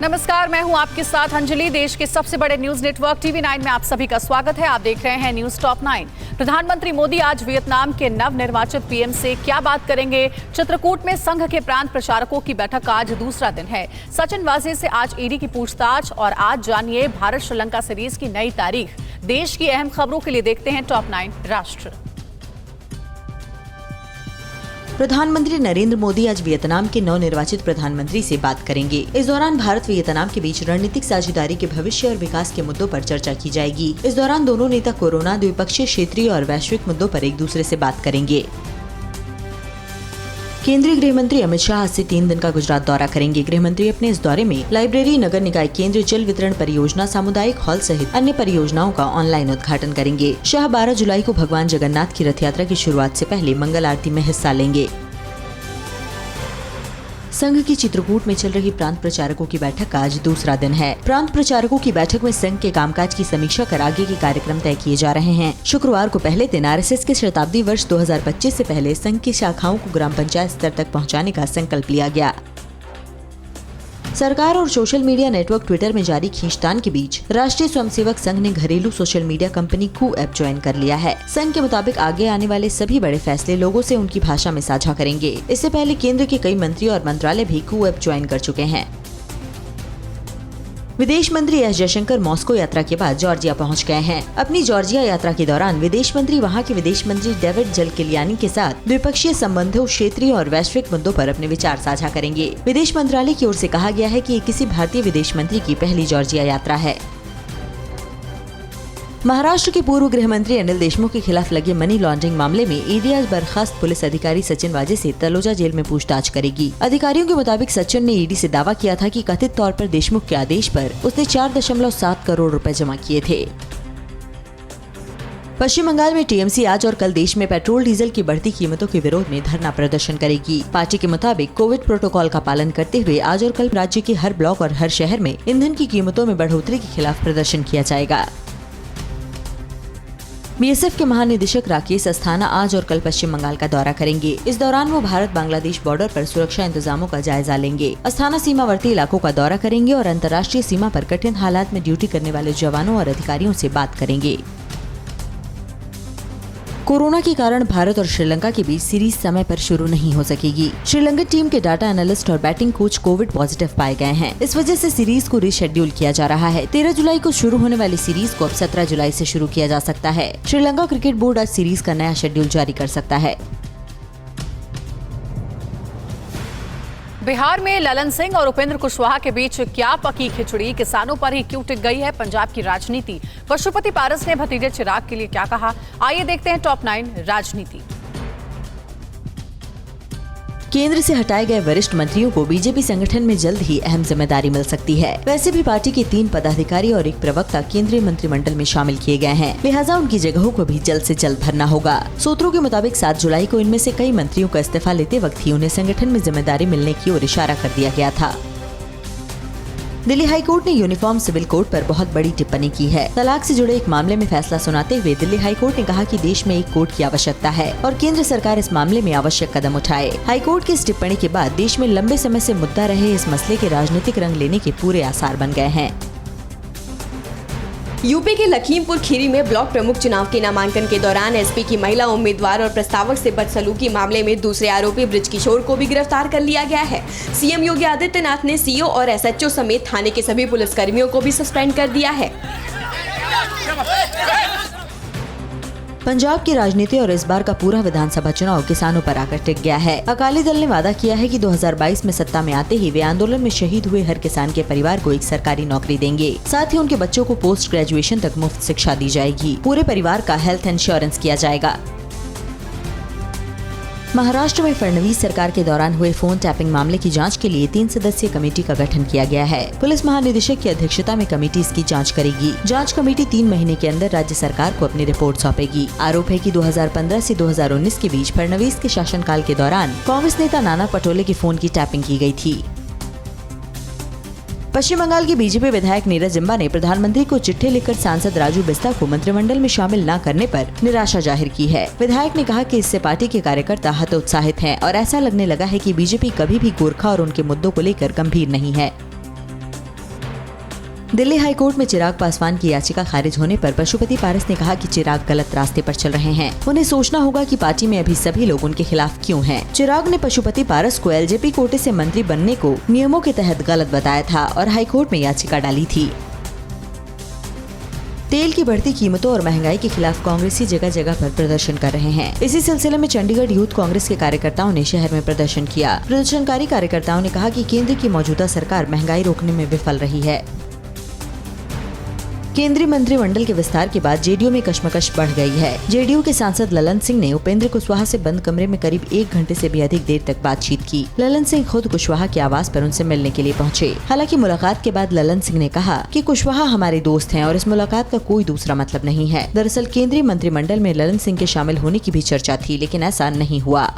नमस्कार, मैं हूं आपके साथ अंजलि। देश के सबसे बड़े न्यूज नेटवर्क टीवी9 में आप सभी का स्वागत है। आप देख रहे हैं न्यूज टॉप 9। प्रधानमंत्री मोदी आज वियतनाम के नवनिर्वाचित पीएम से क्या बात करेंगे? चित्रकूट में संघ के प्रांत प्रचारकों की बैठक का आज दूसरा दिन है। सचिन वाजे से आज ईडी की पूछताछ और आज जानिए भारत श्रीलंका सीरीज की नई तारीख। देश की अहम खबरों के लिए देखते हैं टॉप 9 राष्ट्र। प्रधानमंत्री नरेंद्र मोदी आज वियतनाम के नवनिर्वाचित प्रधानमंत्री से बात करेंगे। इस दौरान भारत वियतनाम के बीच रणनीतिक साझेदारी के भविष्य और विकास के मुद्दों पर चर्चा की जाएगी। इस दौरान दोनों नेता कोरोना, द्विपक्षीय, क्षेत्रीय और वैश्विक मुद्दों पर एक दूसरे से बात करेंगे। केंद्रीय गृह मंत्री अमित शाह आज से 3 दिन का गुजरात दौरा करेंगे। गृह मंत्री अपने इस दौरे में लाइब्रेरी, नगर निकाय केंद्र, जल वितरण परियोजना, सामुदायिक हॉल सहित अन्य परियोजनाओं का ऑनलाइन उद्घाटन करेंगे। शाह 12 जुलाई को भगवान जगन्नाथ की रथ यात्रा की शुरुआत से पहले मंगल आरती में हिस्सा लेंगे। संघ की चित्रकूट में चल रही प्रांत प्रचारकों की बैठक का आज दूसरा दिन है। प्रांत प्रचारकों की बैठक में संघ के कामकाज की समीक्षा कर आगे के कार्यक्रम तय किए जा रहे हैं। शुक्रवार को पहले दिन आरएसएस के शताब्दी वर्ष 2025 से पहले संघ की शाखाओं को ग्राम पंचायत स्तर तक पहुंचाने का संकल्प लिया गया। सरकार और सोशल मीडिया नेटवर्क ट्विटर में जारी खींचतान के बीच राष्ट्रीय स्वयंसेवक संघ ने घरेलू सोशल मीडिया कंपनी कू ऐप ज्वाइन कर लिया है। संघ के मुताबिक आगे आने वाले सभी बड़े फैसले लोगों से उनकी भाषा में साझा करेंगे। इससे पहले केंद्र के कई मंत्री और मंत्रालय भी कू ऐप ज्वाइन कर चुके हैं। विदेश मंत्री एस जयशंकर मॉस्को यात्रा के बाद जॉर्जिया पहुंच गए हैं। अपनी जॉर्जिया यात्रा के दौरान विदेश मंत्री वहां के विदेश मंत्री डेविड जलकिलियानी के साथ द्विपक्षीय संबंधों, क्षेत्रीय और वैश्विक मुद्दों पर अपने विचार साझा करेंगे। विदेश मंत्रालय की ओर से कहा गया है कि ये किसी भारतीय विदेश मंत्री की पहली जॉर्जिया यात्रा है। महाराष्ट्र के पूर्व गृह मंत्री अनिल देशमुख के खिलाफ लगे मनी लॉन्ड्रिंग मामले में ईडी आज बर्खास्त पुलिस अधिकारी सचिन वाजे से तलोजा जेल में पूछताछ करेगी। अधिकारियों के मुताबिक सचिन ने ईडी से दावा किया था कि कथित तौर पर देशमुख के आदेश पर उसने 4.7 करोड़ रुपए जमा किए थे। पश्चिम बंगाल में टीएमसी आज और कल देश में पेट्रोल डीजल की बढ़ती कीमतों के विरोध में धरना प्रदर्शन करेगी। पार्टी के मुताबिक कोविड प्रोटोकॉल का पालन करते हुए आज और कल राज्य के हर ब्लॉक और हर शहर में ईंधन की कीमतों में बढ़ोतरी के खिलाफ प्रदर्शन किया जाएगा। बीएसएफ के महानिदेशक राकेश अस्थाना आज और कल पश्चिम बंगाल का दौरा करेंगे। इस दौरान वो भारत बांग्लादेश बॉर्डर पर सुरक्षा इंतजामों का जायजा लेंगे। अस्थाना सीमावर्ती इलाकों का दौरा करेंगे और अंतर्राष्ट्रीय सीमा पर कठिन हालात में ड्यूटी करने वाले जवानों और अधिकारियों से बात करेंगे। कोरोना के कारण भारत और श्रीलंका के बीच सीरीज समय पर शुरू नहीं हो सकेगी। श्रीलंकन टीम के डाटा एनालिस्ट और बैटिंग कोच कोविड पॉजिटिव पाए गए हैं। इस वजह से सीरीज को रीशेड्यूल किया जा रहा है। 13 जुलाई को शुरू होने वाली सीरीज को अब 17 जुलाई से शुरू किया जा सकता है। श्रीलंका क्रिकेट बोर्ड आज सीरीज का नया शेड्यूल जारी कर सकता है। बिहार में ललन सिंह और उपेंद्र कुशवाहा के बीच क्या पकी खिचड़ी? किसानों पर ही क्यों टिक गई है पंजाब की राजनीति? पशुपति पारस ने भतीजे चिराग के लिए क्या कहा? आइए देखते हैं टॉप 9 राजनीति। केंद्र से हटाए गए वरिष्ठ मंत्रियों को बीजेपी संगठन में जल्द ही अहम जिम्मेदारी मिल सकती है। वैसे भी पार्टी के 3 पदाधिकारी और एक प्रवक्ता केंद्रीय मंत्रिमंडल में शामिल किए गए हैं, लिहाजा उनकी जगहों को भी जल्द से जल्द भरना होगा। सूत्रों के मुताबिक 7 जुलाई को इनमें से कई मंत्रियों का इस्तीफा लेते वक्त ही उन्हें संगठन में जिम्मेदारी मिलने की ओर इशारा कर दिया गया था। दिल्ली हाईकोर्ट ने यूनिफॉर्म सिविल कोड पर बहुत बड़ी टिप्पणी की है। तलाक से जुड़े एक मामले में फैसला सुनाते हुए दिल्ली हाईकोर्ट ने कहा कि देश में एक कोड की आवश्यकता है और केंद्र सरकार इस मामले में आवश्यक कदम उठाए। हाईकोर्ट की इस टिप्पणी के बाद देश में लंबे समय से मुद्दा रहे इस मसले के राजनीतिक रंग लेने के पूरे आसार बन गए हैं। यूपी के लखीमपुर खीरी में ब्लॉक प्रमुख चुनाव के नामांकन के दौरान एसपी की महिला उम्मीदवार और प्रस्तावक से बदसलूकी मामले में दूसरे आरोपी बृजकिशोर को भी गिरफ्तार कर लिया गया है। सीएम योगी आदित्यनाथ ने सीओ और एसएचओ समेत थाने के सभी पुलिसकर्मियों को भी सस्पेंड कर दिया है। पंजाब की राजनीति और इस बार का पूरा विधानसभा चुनाव किसानों पर आकर टिक गया है। अकाली दल ने वादा किया है कि 2022 में सत्ता में आते ही वे आंदोलन में शहीद हुए हर किसान के परिवार को एक सरकारी नौकरी देंगे। साथ ही उनके बच्चों को पोस्ट ग्रेजुएशन तक मुफ्त शिक्षा दी जाएगी। पूरे परिवार का हेल्थ इंश्योरेंस किया जाएगा। महाराष्ट्र में फडणवीस सरकार के दौरान हुए फोन टैपिंग मामले की जांच के लिए 3 सदस्यीय कमेटी का गठन किया गया है। पुलिस महानिदेशक की अध्यक्षता में कमेटी इसकी जांच करेगी। जांच कमेटी 3 महीने के अंदर राज्य सरकार को अपनी रिपोर्ट सौंपेगी। आरोप है कि 2015 से 2019 के बीच फडणवीस के शासनकाल के दौरान कांग्रेस नेता नाना पटोले के फोन की टैपिंग की गई थी। पश्चिम बंगाल के बीजेपी विधायक नीरज जिम्बा ने प्रधानमंत्री को चिट्ठी लिखकर सांसद राजू बिस्ता को मंत्रिमंडल में शामिल न करने पर निराशा जाहिर की है। विधायक ने कहा कि इससे पार्टी के कार्यकर्ता हतोत्साहित हैं और ऐसा लगने लगा है कि बीजेपी कभी भी गोरखा और उनके मुद्दों को लेकर गंभीर नहीं है। दिल्ली हाई कोर्ट में चिराग पासवान की याचिका खारिज होने पर पशुपति पारस ने कहा कि चिराग गलत रास्ते पर चल रहे हैं। उन्हें सोचना होगा कि पार्टी में अभी सभी लोग उनके खिलाफ क्यों हैं। चिराग ने पशुपति पारस को एलजेपी कोटे से मंत्री बनने को नियमों के तहत गलत बताया था और हाई कोर्ट में याचिका डाली थी। तेल की बढ़ती कीमतों और महंगाई के खिलाफ कांग्रेसी जगह जगह पर प्रदर्शन कर रहे हैं। इसी सिलसिले में चंडीगढ़ यूथ कांग्रेस के कार्यकर्ताओं ने शहर में प्रदर्शन किया। प्रदर्शनकारी कार्यकर्ताओं ने कहा कि केंद्र की मौजूदा सरकार महंगाई रोकने में विफल रही है। केंद्रीय मंत्रिमंडल के विस्तार के बाद जेडीयू में कशमकश बढ़ गई है। जेडीयू के सांसद ललन सिंह ने उपेंद्र कुशवाहा से बंद कमरे में करीब 1 घंटे से भी अधिक देर तक बातचीत की। ललन सिंह खुद कुशवाहा के आवास पर उनसे मिलने के लिए पहुंचे। हालांकि मुलाकात के बाद ललन सिंह ने कहा कि कुशवाहा हमारे दोस्त हैं और इस मुलाकात का कोई दूसरा मतलब नहीं है। दरअसल केंद्रीय मंत्रिमंडल में ललन सिंह के शामिल होने की भी चर्चा थी, लेकिन ऐसा नहीं हुआ।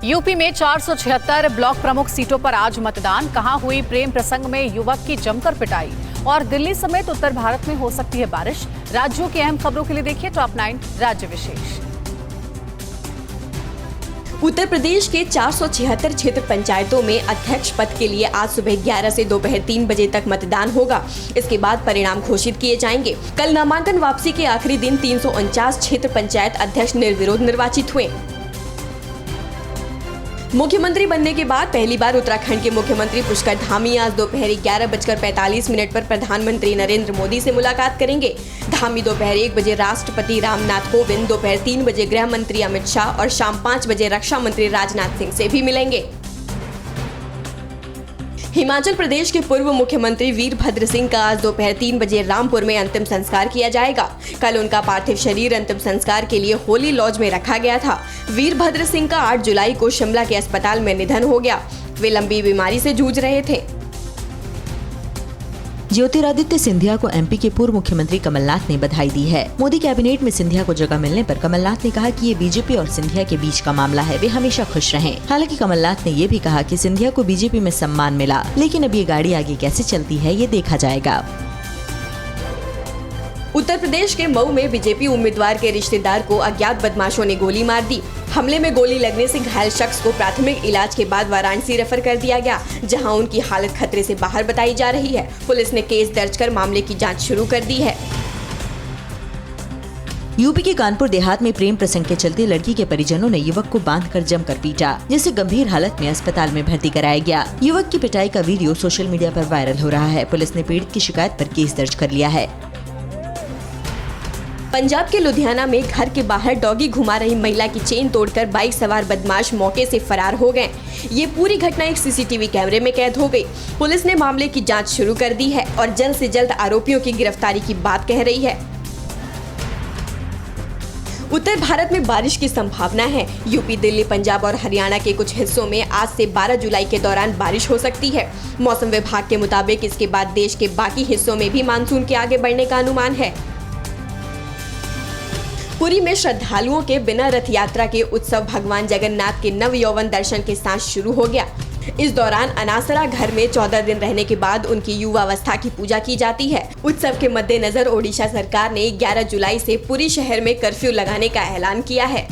यूपी में 476 ब्लॉक प्रमुख सीटों पर आज मतदान। कहां हुई प्रेम प्रसंग में युवक की जमकर पिटाई। और दिल्ली समेत उत्तर भारत में हो सकती है बारिश। राज्यों की अहम खबरों के लिए देखिए टॉप 9 राज्य विशेष। उत्तर प्रदेश के 476 क्षेत्र पंचायतों में अध्यक्ष पद के लिए आज सुबह 11 से दोपहर 3 बजे तक मतदान होगा। इसके बाद परिणाम घोषित किए जाएंगे। कल नामांकन वापसी के आखिरी दिन 349 क्षेत्र पंचायत अध्यक्ष निर्विरोध निर्वाचित हुए। मुख्यमंत्री बनने के बाद पहली बार उत्तराखंड के मुख्यमंत्री पुष्कर धामी आज दोपहर 11:45 पर प्रधानमंत्री नरेंद्र मोदी से मुलाकात करेंगे। धामी दोपहर 1 बजे राष्ट्रपति रामनाथ कोविंद, दोपहर 3 बजे गृह मंत्री अमित शाह और शाम 5 बजे रक्षा मंत्री राजनाथ सिंह से भी मिलेंगे। हिमाचल प्रदेश के पूर्व मुख्यमंत्री वीरभद्र सिंह का आज दोपहर 3 बजे रामपुर में अंतिम संस्कार किया जाएगा। कल उनका पार्थिव शरीर अंतिम संस्कार के लिए होली लॉज में रखा गया था। वीरभद्र सिंह का 8 जुलाई को शिमला के अस्पताल में निधन हो गया। वे लंबी बीमारी से जूझ रहे थे। ज्योतिरादित्य सिंधिया को एमपी के पूर्व मुख्यमंत्री कमलनाथ ने बधाई दी है। मोदी कैबिनेट में सिंधिया को जगह मिलने पर कमलनाथ ने कहा कि ये बीजेपी और सिंधिया के बीच का मामला है, वे हमेशा खुश रहें। हालांकि कमलनाथ ने ये भी कहा कि सिंधिया को बीजेपी में सम्मान मिला, लेकिन अब ये गाड़ी आगे कैसे चलती है ये देखा जाएगा। उत्तर प्रदेश के मऊ में बीजेपी उम्मीदवार के रिश्तेदार को अज्ञात बदमाशों ने गोली मार दी। हमले में गोली लगने से घायल शख्स को प्राथमिक इलाज के बाद वाराणसी रेफर कर दिया गया, जहां उनकी हालत खतरे से बाहर बताई जा रही है। पुलिस ने केस दर्ज कर मामले की जांच शुरू कर दी है। यूपी के कानपुर देहात में प्रेम प्रसंग के चलते लड़की के परिजनों ने युवक को बांधकर जमकर पीटा, जिसे गंभीर हालत में अस्पताल में भर्ती कराया गया। युवक की पिटाई का वीडियो सोशल मीडिया पर वायरल हो रहा है। पुलिस ने पीड़ित की शिकायत पर केस दर्ज कर लिया है। पंजाब के लुधियाना में घर के बाहर डॉगी घुमा रही महिला की चेन तोड़कर बाइक सवार बदमाश मौके से फरार हो गए। ये पूरी घटना एक सीसीटीवी कैमरे में कैद हो गई। पुलिस ने मामले की जांच शुरू कर दी है और जल्द से जल्द आरोपियों की गिरफ्तारी की बात कह रही है। उत्तर भारत में बारिश की संभावना है। यूपी, दिल्ली, पंजाब और हरियाणा के कुछ हिस्सों में आज से 12 जुलाई के दौरान बारिश हो सकती है। मौसम विभाग के मुताबिक इसके बाद देश के बाकी हिस्सों में भी मानसून के आगे बढ़ने का अनुमान है। पुरी में श्रद्धालुओं के बिना रथ यात्रा के उत्सव भगवान जगन्नाथ के नव यौवन दर्शन के साथ शुरू हो गया। इस दौरान अनासरा घर में 14 दिन रहने के बाद उनकी युवावस्था की पूजा की जाती है। उत्सव के मद्देनजर ओडिशा सरकार ने 11 जुलाई से पुरी शहर में कर्फ्यू लगाने का ऐलान किया है।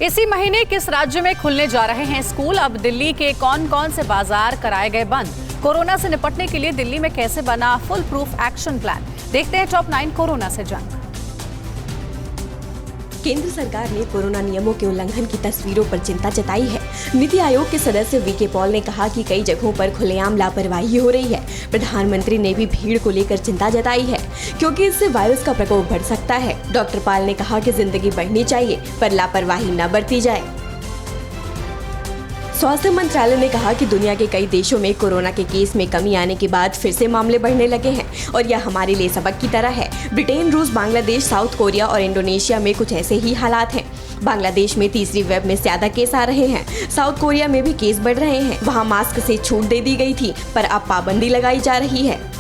इसी महीने किस राज्य में खुलने जा रहे हैं स्कूल? अब दिल्ली के कौन-कौन से बाजार कराए गए बंद? कोरोना से निपटने के लिए दिल्ली में कैसे बना फुल प्रूफ एक्शन प्लान? देखते हैं टॉप 9 कोरोना से जंग। केंद्र सरकार ने कोरोना नियमों के उल्लंघन की तस्वीरों पर चिंता जताई है। नीति आयोग के सदस्य वीके पॉल ने कहा कि कई जगहों पर खुलेआम लापरवाही हो रही है। प्रधानमंत्री ने भी भीड़ को लेकर चिंता जताई है, क्योंकि इससे वायरस का प्रकोप बढ़ सकता है। डॉक्टर पॉल ने कहा कि जिंदगी बढ़नी चाहिए, पर लापरवाही न बरती जाए। स्वास्थ्य मंत्रालय ने कहा कि दुनिया के कई देशों में कोरोना के केस में कमी आने के बाद फिर से मामले बढ़ने लगे हैं और यह हमारे लिए सबक की तरह है। ब्रिटेन, रूस, बांग्लादेश, साउथ कोरिया और इंडोनेशिया में कुछ ऐसे ही हालात हैं। बांग्लादेश में तीसरी वेव में ज्यादा केस आ रहे हैं। साउथ कोरिया में भी केस बढ़ रहे हैं। वहां मास्क से छूट दे दी गई थी, पर अब पाबंदी लगाई जा रही है।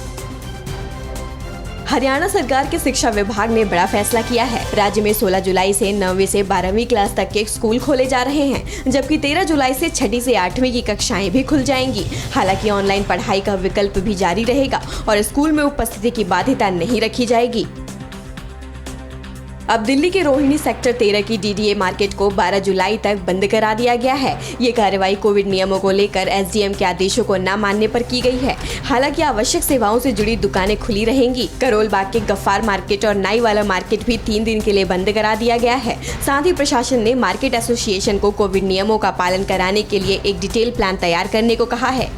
हरियाणा सरकार के शिक्षा विभाग ने बड़ा फैसला किया है। राज्य में 16 जुलाई से 9वीं से 12वीं क्लास तक के स्कूल खोले जा रहे हैं, जबकि 13 जुलाई से 6ठी से 8वीं की कक्षाएं भी खुल जाएंगी। हालांकि ऑनलाइन पढ़ाई का विकल्प भी जारी रहेगा और स्कूल में उपस्थिति की बाध्यता नहीं रखी जाएगी। अब दिल्ली के रोहिणी सेक्टर 13 की डीडीए मार्केट को 12 जुलाई तक बंद करा दिया गया है। ये कार्रवाई कोविड नियमों को लेकर एसडीएम के आदेशों को न मानने पर की गई है। हालांकि आवश्यक सेवाओं से जुड़ी दुकानें खुली रहेंगी। करोल बाग के गफ्फार मार्केट और नाईवाला मार्केट भी 3 दिन के लिए बंद करा दिया गया है। साथ ही प्रशासन ने मार्केट एसोसिएशन को कोविड नियमों का पालन कराने के लिए एक डिटेल प्लान तैयार करने को कहा है।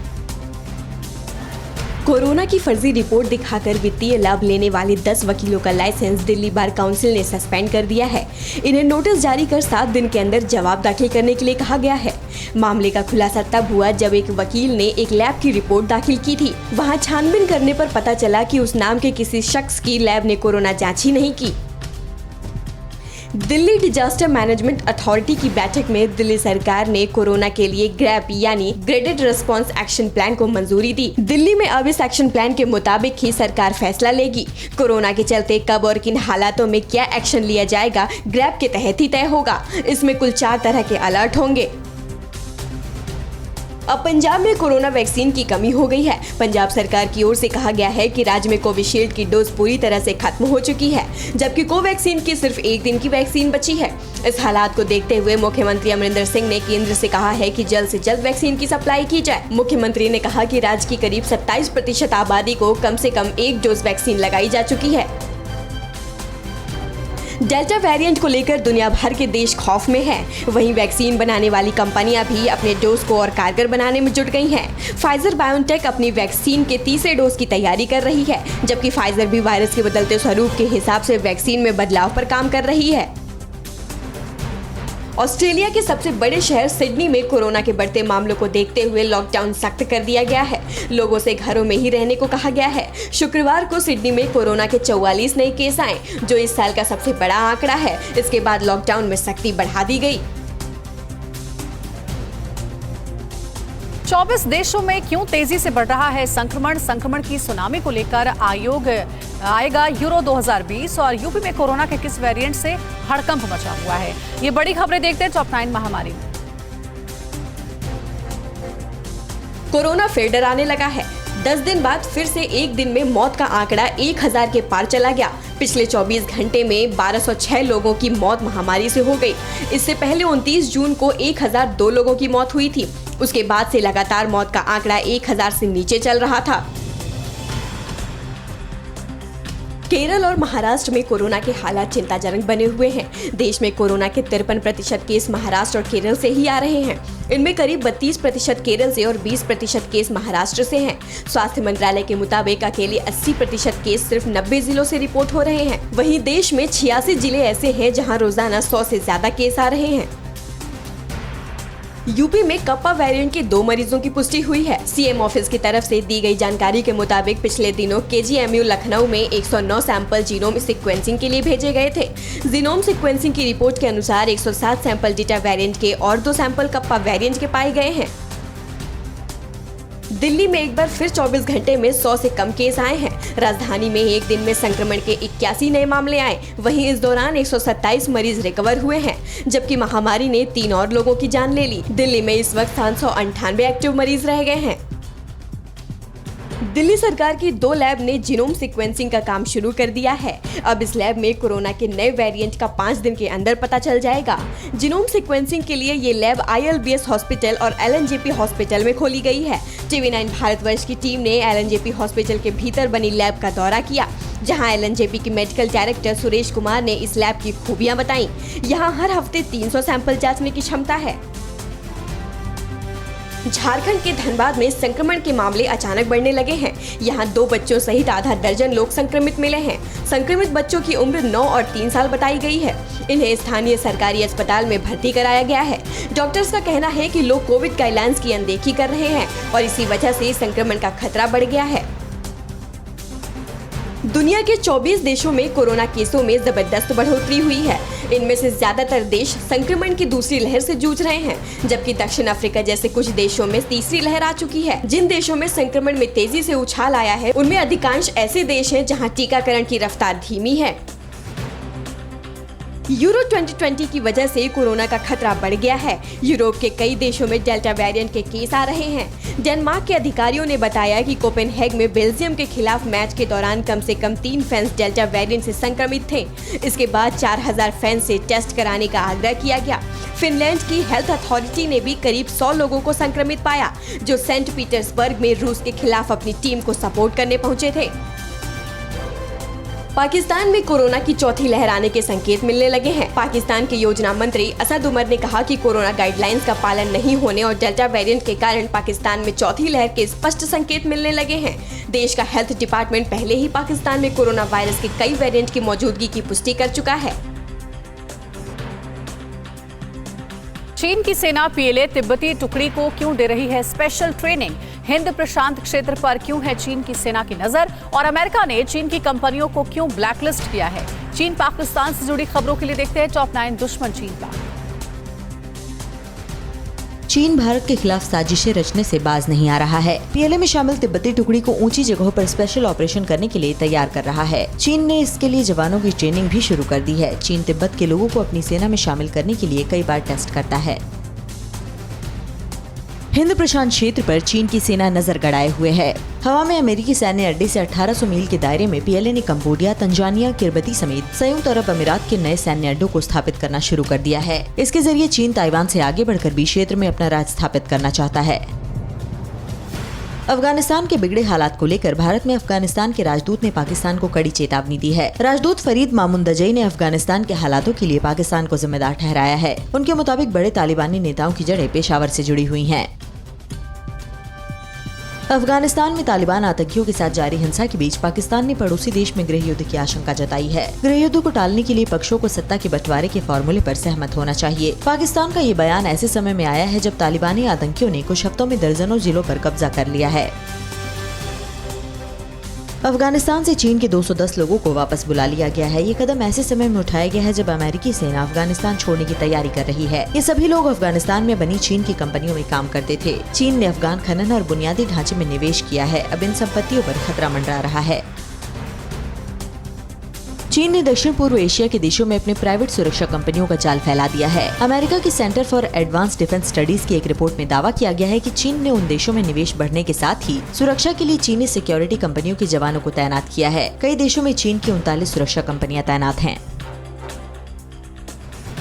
कोरोना की फर्जी रिपोर्ट दिखाकर वित्तीय लाभ लेने वाले 10 वकीलों का लाइसेंस दिल्ली बार काउंसिल ने सस्पेंड कर दिया है। इन्हें नोटिस जारी कर 7 दिन के अंदर जवाब दाखिल करने के लिए कहा गया है। मामले का खुलासा तब हुआ जब एक वकील ने एक लैब की रिपोर्ट दाखिल की थी। वहां छानबीन करने पर पता चला कि उस नाम के किसी शख्स की लैब ने कोरोना जांच ही नहीं की। दिल्ली डिजास्टर मैनेजमेंट अथॉरिटी की बैठक में दिल्ली सरकार ने कोरोना के लिए ग्रैप यानी ग्रेडेड रिस्पांस एक्शन प्लान को मंजूरी दी। दिल्ली में अब इस एक्शन प्लान के मुताबिक ही सरकार फैसला लेगी। कोरोना के चलते कब और किन हालातों में क्या एक्शन लिया जाएगा, ग्रैप के तहत ही तय होगा। इसमें कुल 4 तरह के अलर्ट होंगे। अब पंजाब में कोरोना वैक्सीन की कमी हो गई है। पंजाब सरकार की ओर से कहा गया है कि राज्य में कोविशील्ड की डोज पूरी तरह से खत्म हो चुकी है, जबकि कोवैक्सीन की सिर्फ 1 दिन की वैक्सीन बची है। इस हालात को देखते हुए मुख्यमंत्री अमरिंदर सिंह ने केंद्र से कहा है कि जल्द से जल्द वैक्सीन की सप्लाई की जाए। मुख्यमंत्री ने कहा कि राज्य की करीब 27% आबादी को कम से कम 1 डोज वैक्सीन लगाई जा चुकी है। डेल्टा वेरिएंट को लेकर दुनिया भर के देश खौफ में हैं। वहीं वैक्सीन बनाने वाली कंपनियां भी अपने डोज को और कारगर बनाने में जुट गई हैं। फाइजर बायोटेक अपनी वैक्सीन के 3रे डोज की तैयारी कर रही है, जबकि फाइजर भी वायरस के बदलते स्वरूप के हिसाब से वैक्सीन में बदलाव पर काम कर रही है। ऑस्ट्रेलिया के सबसे बड़े शहर सिडनी में कोरोना के बढ़ते मामलों को देखते हुए लॉकडाउन सख्त कर दिया गया है। लोगों से घरों में ही रहने को कहा गया है। शुक्रवार को सिडनी में कोरोना के 44 नए केस आए, जो इस साल का सबसे बड़ा आंकड़ा है। इसके बाद लॉकडाउन में सख्ती बढ़ा दी गई। 24 देशों में क्यों तेजी से बढ़ रहा है संक्रमण की सुनामी को लेकर आयोग आएगा यूरो 2020 और यूपी में कोरोना के किस वेरिएंट से हड़कंप मचा हुआ है। ये बड़ी खबरें देखते हैं टॉप 9 महामारी में। कोरोना फिर डराने लगा है। 10 दिन बाद फिर से एक दिन में मौत का आंकड़ा 1000 के पार चला गया। पिछले 24 घंटे में 1206 लोगों की मौत महामारी से हो गई। इससे पहले 29 जून को 1002 लोगों की मौत हुई थी। उसके बाद से लगातार मौत का आंकड़ा 1000 से नीचे चल रहा था। केरल और महाराष्ट्र में कोरोना के हालात चिंताजनक बने हुए हैं। देश में कोरोना के 53% केस महाराष्ट्र और केरल से ही आ रहे हैं। इनमें करीब 32% केरल से और 20% केस महाराष्ट्र से हैं। स्वास्थ्य मंत्रालय के मुताबिक अकेले 80% केस सिर्फ 90 जिलों से रिपोर्ट हो रहे हैं। वहीं देश में 86 जिले ऐसे हैं जहां रोजाना 100 से ज्यादा केस आ रहे हैं। यूपी में कप्पा वेरिएंट के 2 मरीजों की पुष्टि हुई है। सीएम ऑफिस की तरफ से दी गई जानकारी के मुताबिक पिछले दिनों केजीएमयू लखनऊ में 109 सैंपल जीनोम सीक्वेंसिंग के लिए भेजे गए थे। जीनोम सीक्वेंसिंग की रिपोर्ट के अनुसार 107 सैंपल डेल्टा वेरिएंट के और 2 सैंपल कप्पा वेरिएंट के पाए गए हैं। दिल्ली में एक बार फिर 24 घंटे में 100 से कम केस आए हैं। राजधानी में एक दिन में संक्रमण के 81 नए मामले आए। वहीं इस दौरान 127 मरीज रिकवर हुए हैं, जबकि महामारी ने 3 और लोगों की जान ले ली। दिल्ली में इस वक्त 798 एक्टिव मरीज रह गए हैं। दिल्ली सरकार की 2 लैब ने जीनोम सीक्वेंसिंग का काम शुरू कर दिया है। अब इस लैब में कोरोना के नए वेरिएंट का 5 दिन के अंदर पता चल जाएगा। जीनोम सीक्वेंसिंग के लिए ये लैब ILBS हॉस्पिटल और LNJP हॉस्पिटल में खोली गई है। TV 9 भारतवर्ष की टीम ने LNJP हॉस्पिटल के भीतर बनी लैब का दौरा किया, जहां LNJP के मेडिकल डायरेक्टर सुरेश कुमार ने इस लैब की खूबियां बताई। यहाँ हर हफ्ते 300 सैंपल जांचने की क्षमता है। झारखंड के धनबाद में संक्रमण के मामले अचानक बढ़ने लगे हैं। यहाँ 2 बच्चों सहित आधा दर्जन लोग संक्रमित मिले हैं। संक्रमित बच्चों की उम्र 9 और 3 साल बताई गई है। इन्हें स्थानीय सरकारी अस्पताल में भर्ती कराया गया है। डॉक्टर्स का कहना है कि लोग कोविड गाइडलाइंस की अनदेखी कर रहे हैं और इसी वजह से संक्रमण का खतरा बढ़ गया है। दुनिया के 24 देशों में कोरोना केसों में जबरदस्त बढ़ोतरी हुई है। इनमें से ज्यादातर देश संक्रमण की दूसरी लहर से जूझ रहे हैं, जबकि दक्षिण अफ्रीका जैसे कुछ देशों में तीसरी लहर आ चुकी है। जिन देशों में संक्रमण में तेजी से उछाल आया है, उनमें अधिकांश ऐसे देश हैं जहां टीकाकरण की रफ्तार धीमी है। यूरो 2020 की वजह से कोरोना का खतरा बढ़ गया है। यूरोप के कई देशों में डेल्टा वेरिएंट के केस आ रहे हैं। डेनमार्क के अधिकारियों ने बताया कि कोपेनहेग में बेल्जियम के खिलाफ मैच के दौरान कम से कम 3 फैंस डेल्टा वेरिएंट से संक्रमित थे। इसके बाद 4000 फैंस से टेस्ट कराने का आग्रह किया गया। फिनलैंड की हेल्थ अथॉरिटी ने भी करीब 100 लोगों को संक्रमित पाया, जो सेंट पीटर्सबर्ग में रूस के खिलाफ अपनी टीम को सपोर्ट करने पहुंचे थे। पाकिस्तान में कोरोना की चौथी लहर आने के संकेत मिलने लगे हैं। पाकिस्तान के योजना मंत्री असद उमर ने कहा कि कोरोना गाइडलाइंस का पालन नहीं होने और डेल्टा वेरिएंट के कारण पाकिस्तान में चौथी लहर के स्पष्ट संकेत मिलने लगे हैं। देश का हेल्थ डिपार्टमेंट पहले ही पाकिस्तान में कोरोना वायरस के कई वेरिएंट की मौजूदगी की पुष्टि कर चुका है। चीन की सेना पीएलए तिब्बती टुकड़ी को क्यों दे रही है स्पेशल ट्रेनिंग? हिंद प्रशांत क्षेत्र पर क्यों है चीन की सेना की नजर? और अमेरिका ने चीन की कंपनियों को क्यों ब्लैकलिस्ट किया है? चीन पाकिस्तान से जुड़ी खबरों के लिए देखते हैं टॉप 9 दुश्मन चीन का। चीन भारत के खिलाफ साजिशें रचने से बाज नहीं आ रहा है। पीएलए में शामिल तिब्बती टुकड़ी को ऊंची जगहों पर स्पेशल ऑपरेशन करने के लिए तैयार कर रहा है। चीन ने इसके लिए जवानों की ट्रेनिंग भी शुरू कर दी है। चीन तिब्बत के लोगों को अपनी सेना में शामिल करने के लिए कई बार टेस्ट करता है। हिंद प्रशांत क्षेत्र पर चीन की सेना नजर गड़ाए हुए है। हवा में अमेरिकी सैन्य अड्डे से 1800 मील के दायरे में पीएलए ने कंबोडिया, तंजानिया, किर्बती समेत संयुक्त अरब अमीरात के नए सैन्य अड्डों को स्थापित करना शुरू कर दिया है। इसके जरिए चीन ताइवान से आगे बढ़कर भी क्षेत्र में अपना राज स्थापित करना चाहता है। अफगानिस्तान के बिगड़े हालात को लेकर भारत में अफगानिस्तान के राजदूत ने पाकिस्तान को कड़ी चेतावनी दी है। राजदूत फरीद मामुंदजई ने अफगानिस्तान के हालातों के लिए पाकिस्तान को जिम्मेदार ठहराया है। उनके मुताबिक बड़े तालिबानी नेताओं की जड़ें पेशावर से जुड़ी हुई हैं। अफगानिस्तान में तालिबान आतंकियों के साथ जारी हिंसा के बीच पाकिस्तान ने पड़ोसी देश में गृह युद्ध की आशंका जताई है। गृह युद्ध को टालने के लिए पक्षों को सत्ता के बंटवारे के फॉर्मूले पर सहमत होना चाहिए। पाकिस्तान का ये बयान ऐसे समय में आया है जब तालिबानी आतंकियों ने कुछ हफ्तों में दर्जनों जिलों पर कब्जा कर लिया है। अफगानिस्तान से चीन के 210 लोगों को वापस बुला लिया गया है। ये कदम ऐसे समय में उठाया गया है जब अमेरिकी सेना अफगानिस्तान छोड़ने की तैयारी कर रही है। ये सभी लोग अफगानिस्तान में बनी चीन की कंपनियों में काम करते थे। चीन ने अफगान खनन और बुनियादी ढांचे में निवेश किया है। अब इन संपत्तियों पर खतरा मंडरा रहा है। चीन ने दक्षिण पूर्व एशिया के देशों में अपने प्राइवेट सुरक्षा कंपनियों का जाल फैला दिया है। अमेरिका की centre for advance defence studies की एक रिपोर्ट में दावा किया गया है कि चीन ने उन देशों में निवेश बढ़ने के साथ ही सुरक्षा के लिए चीनी सिक्योरिटी कंपनियों के जवानों को तैनात किया है। कई देशों में चीन की 39 सुरक्षा कंपनियां तैनात हैं।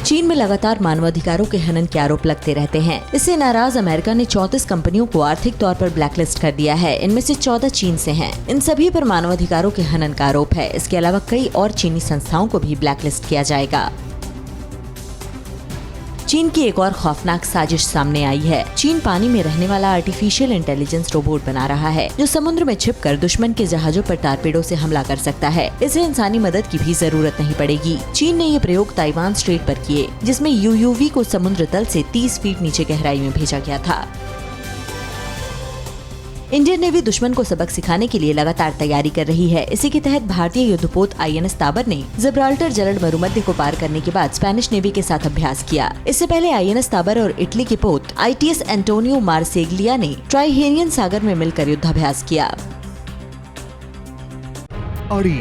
चीन में लगातार मानवाधिकारों के हनन के आरोप लगते रहते हैं। इससे नाराज अमेरिका ने 34 कंपनियों को आर्थिक तौर पर ब्लैकलिस्ट कर दिया है। इनमें से 14 चीन से हैं। इन सभी पर मानवाधिकारों के हनन का आरोप है। इसके अलावा कई और चीनी संस्थाओं को भी ब्लैकलिस्ट किया जाएगा। चीन की एक और खौफनाक साजिश सामने आई है। चीन पानी में रहने वाला आर्टिफिशियल इंटेलिजेंस रोबोट बना रहा है, जो समुद्र में छिपकर दुश्मन के जहाजों पर टारपीडो से हमला कर सकता है। इसे इंसानी मदद की भी जरूरत नहीं पड़ेगी। चीन ने ये प्रयोग ताइवान स्ट्रेट पर किए, जिसमें यूयूवी को समुद्र तल से 30 फीट नीचे गहराई में भेजा गया था। इंडियन नेवी दुश्मन को सबक सिखाने के लिए लगातार तैयारी कर रही है। इसी के तहत भारतीय युद्धपोत INS ताबर ने जिब्राल्टर जलद मरुमध्य को पार करने के बाद स्पेनिश नेवी के साथ अभ्यास किया। इससे पहले INS ताबर और इटली के पोत ITS एंटोनियो मार्सेग्लिया ने ट्राइहेनियन सागर में मिलकर युद्धाभ्यास किया। अड़ी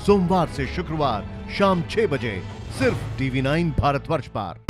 सोमवार से शुक्रवार शाम 6 बजे सिर्फ TV9 भारतवर्ष पर।